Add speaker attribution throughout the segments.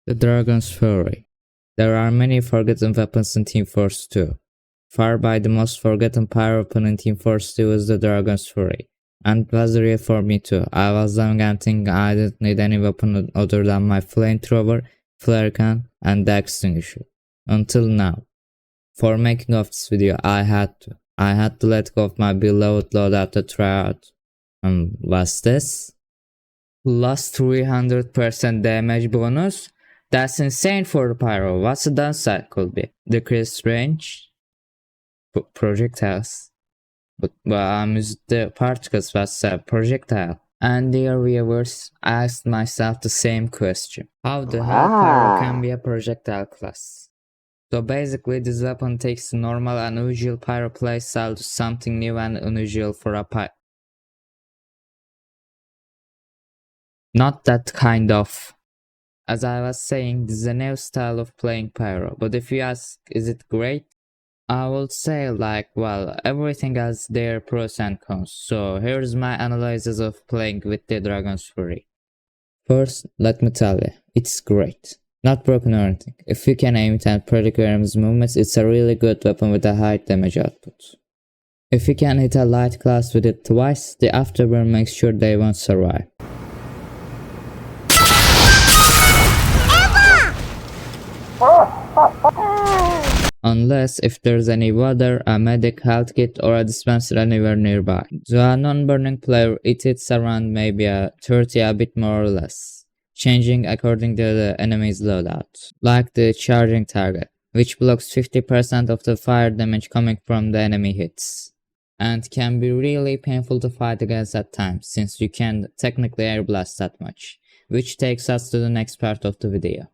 Speaker 1: The Dragon's Fury. There are many forgotten weapons in Team Force 2. Far by the most forgotten Pyro weapon in Team Force 2 is the Dragon's Fury. And it was real for me too. I was young and thinking I didn't need any weapon other than my flamethrower, flare gun, and the extinguisher. Until now. For making of this video, I had to let go of my beloved loadout to try out. What's this? Plus 300% damage bonus? That's insane for the Pyro. What's the downside could be? Decreased range? Projectiles. But I'm using the particles was a projectile. And dear viewers, I asked myself the same question. How the hell Pyro can be a projectile class? So basically this weapon takes the normal and usual Pyro playstyle to something new and unusual for a Pyro. Not that kind of. As I was saying, this is a new style of playing Pyro, but if you ask, is it great? I would say well, everything has their pros and cons, so here's my analysis of playing with the Dragon's Fury. First, let me tell you, it's great. Not broken or anything. If you can aim it and predict your enemy's movements, it's a really good weapon with a high damage output. If you can hit a light class with it twice, the afterburn makes sure they won't survive. Unless if there's any water, a medic, health kit, or a dispenser anywhere nearby. To a non-burning player, it hits around maybe a 30, a bit more or less, changing according to the enemy's loadout. Like the charging target, which blocks 50% of the fire damage coming from the enemy hits. And can be really painful to fight against at times, since you can technically air blast that much. Which takes us to the next part of the video.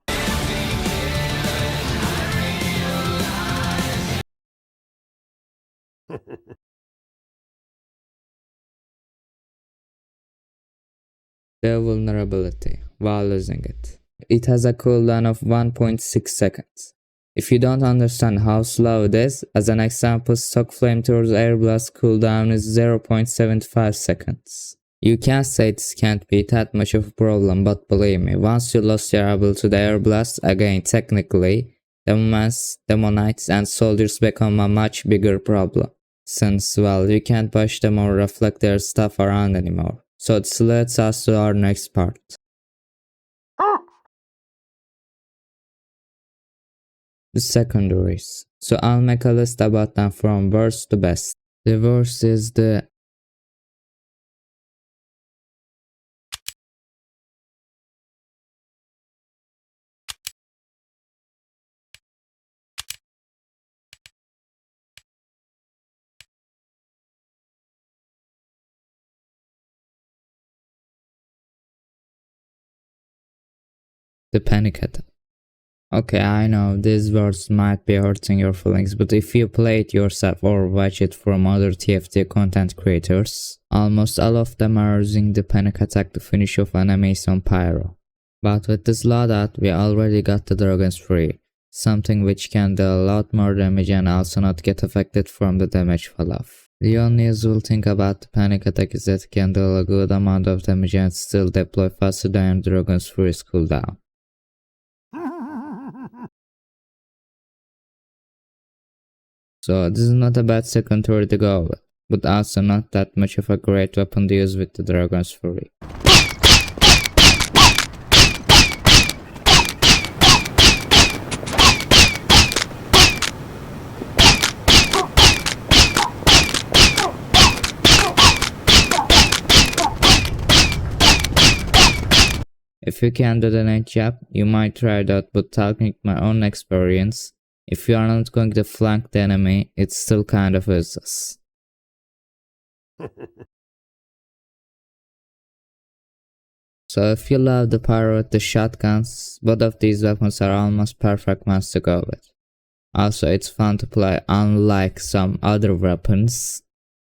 Speaker 1: The vulnerability while using it. It has a cooldown of 1.6 seconds. If you don't understand how slow it is, as an example, stock flamethrower's air blast cooldown is 0.75 seconds. You can say this can't be that much of a problem, but believe me, once you lost your ability to the air blast, again technically, demonites and soldiers become a much bigger problem. Since, well, you can't push them or reflect their stuff around anymore. So this leads us to our next part. The secondaries. So I'll make a list about them from worst to best. The worst is the panic attack. Okay, I know these words might be hurting your feelings, but if you play it yourself or watch it from other TF2 content creators, almost all of them are using the panic attack to finish off enemies on Pyro. But with this loadout, we already got the Dragon's Fury, something which can do a lot more damage and also not get affected from the damage fall-off. The only useful thing about the panic attack is that it can do a good amount of damage and still deploy faster than Dragon's Fury's cooldown. So this is not a bad secondary to go with, but also not that much of a great weapon to use with the Dragon's Fury. If you can do the night job, you might try it out, but talking my own experience, if you are not going to flank the enemy, it's still kind of useless. So if you love the Pyro with the shotguns, both of these weapons are almost perfect ones to go with. Also, it's fun to play unlike some other weapons.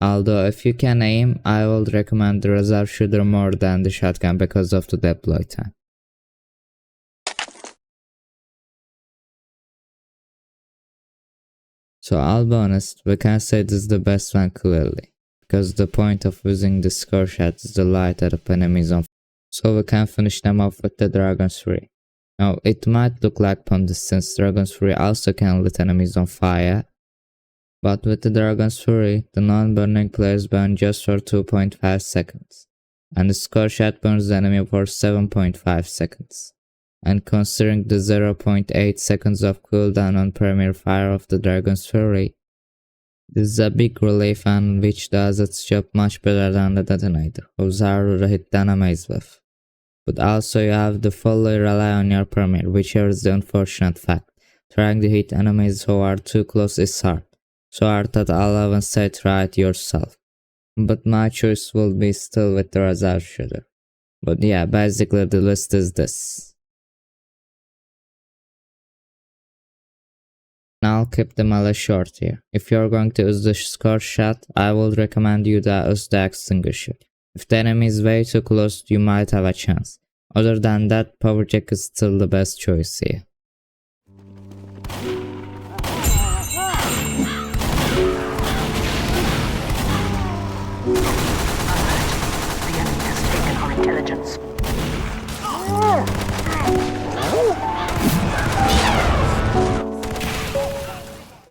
Speaker 1: Although if you can aim, I would recommend the reserve shooter more than the shotgun because of the deploy time. So I'll be honest, we can say this is the best one clearly, because the point of using the score shot is to light up enemies on. So we can finish them off with the Dragon's Fury. Now, it might look like Pondus since Dragon's Fury also can lit enemies on fire, but with the Dragon's Fury, the non-burning players burn just for 2.5 seconds, and the Score Shot burns the enemy for 7.5 seconds. And considering the 0.8 seconds of cooldown on Premier Fire of the Dragon's Fury, this is a big relief and which does its job much better than the detonator, who's harder to hit than enemies with. But also you have to fully rely on your Premier, which is the unfortunate fact. Trying to hit enemies who are too close is hard, so hard that I'll even say try it yourself. But my choice will be still with the reserve shooter. But yeah, basically the list is this. Now I'll keep the melee short here. If you're going to use the Score Shot, I would recommend you to use the Extinguisher. If the enemy is way too close, you might have a chance. Other than that, Power Jack is still the best choice here.
Speaker 2: The enemy has taken our intelligence.